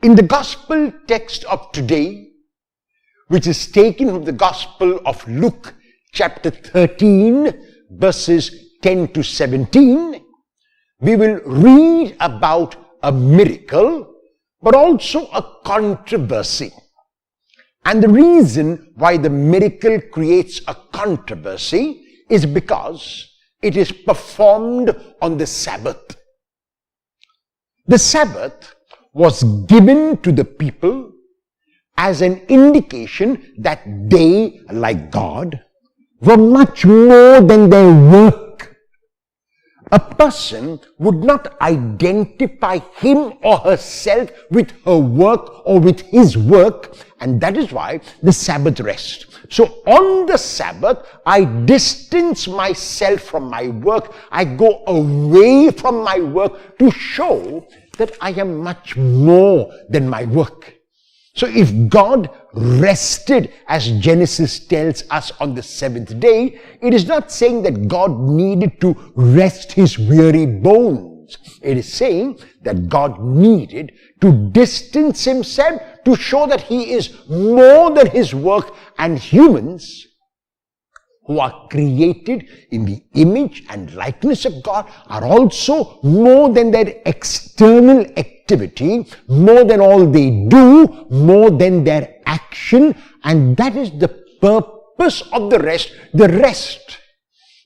In the gospel text of today, which is taken from the Gospel of Luke, chapter 13, verses 10 to 17, we will read about a miracle, but also a controversy. And the reason why the miracle creates a controversy is because it is performed on the Sabbath. The Sabbath was given to the people as an indication that they, like God, were much more than their work. A person would not identify him or herself with her work or with his work, and that is why the Sabbath rest. So on the Sabbath, I distance myself from my work. I go away from my work to show that I am much more than my work. So if God rested, as Genesis tells us, on the seventh day, it is not saying that God needed to rest his weary bones. It is saying that God needed to distance himself to show that he is more than his work, and humans who are created in the image and likeness of God are also more than their external activity, more than all they do, more than their action, and that is the purpose of the rest. The rest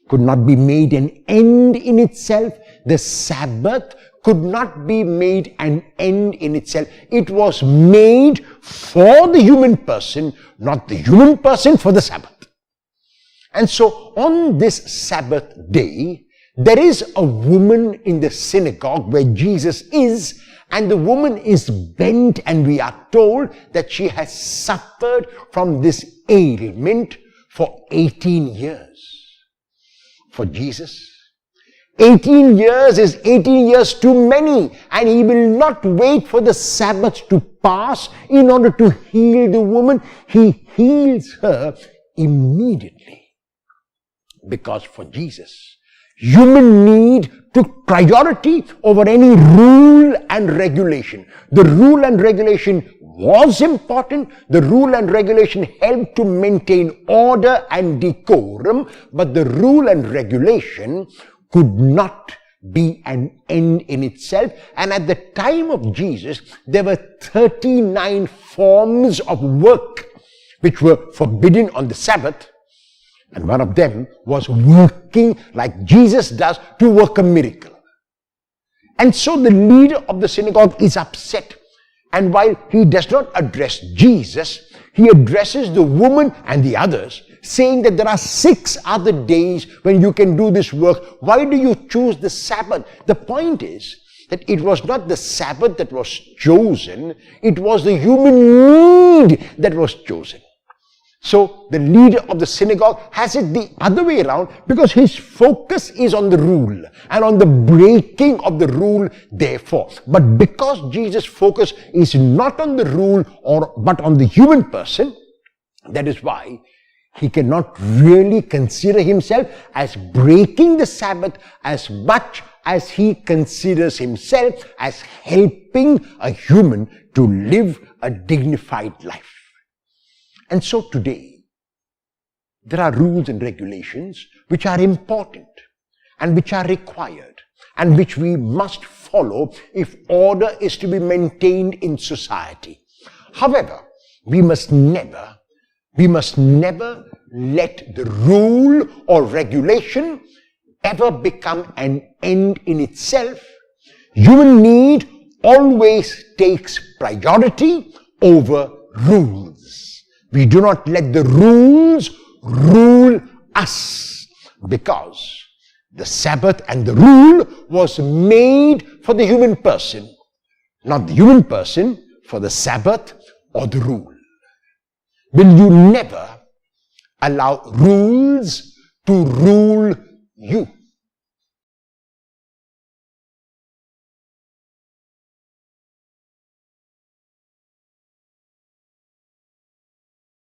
could not be made an end in itself. The Sabbath could not be made an end in itself. It was made for the human person, not the human person for the Sabbath. And so on this Sabbath day, there is a woman in the synagogue where Jesus is, and the woman is bent, and we are told that she has suffered from this ailment for 18 years. For Jesus, 18 years is 18 years too many, and he will not wait for the Sabbath to pass in order to heal the woman. He heals her immediately. Because for Jesus, human need took priority over any rule and regulation. The rule and regulation was important. The rule and regulation helped to maintain order and decorum, but the rule and regulation could not be an end in itself. And at the time of Jesus, there were 39 forms of work which were forbidden on the Sabbath. And one of them was working like Jesus does to work a miracle. And so the leader of the synagogue is upset. And while he does not address Jesus, he addresses the woman and the others, saying that there are 6 other days when you can do this work. Why do you choose the Sabbath? The point is that it was not the Sabbath that was chosen, it was the human need that was chosen. So the leader of the synagogue has it the other way around, because his focus is on the rule and on the breaking of the rule, therefore. But because Jesus' focus is not on the rule but on the human person, that is why he cannot really consider himself as breaking the Sabbath as much as he considers himself as helping a human to live a dignified life. And so today, there are rules and regulations which are important and which are required and which we must follow if order is to be maintained in society. However, we must never let the rule or regulation ever become an end in itself. Human need always takes priority over rules. We do not let the rules rule us, because the Sabbath and the rule was made for the human person, not the human person for the Sabbath or the rule. Will you never allow rules to rule you?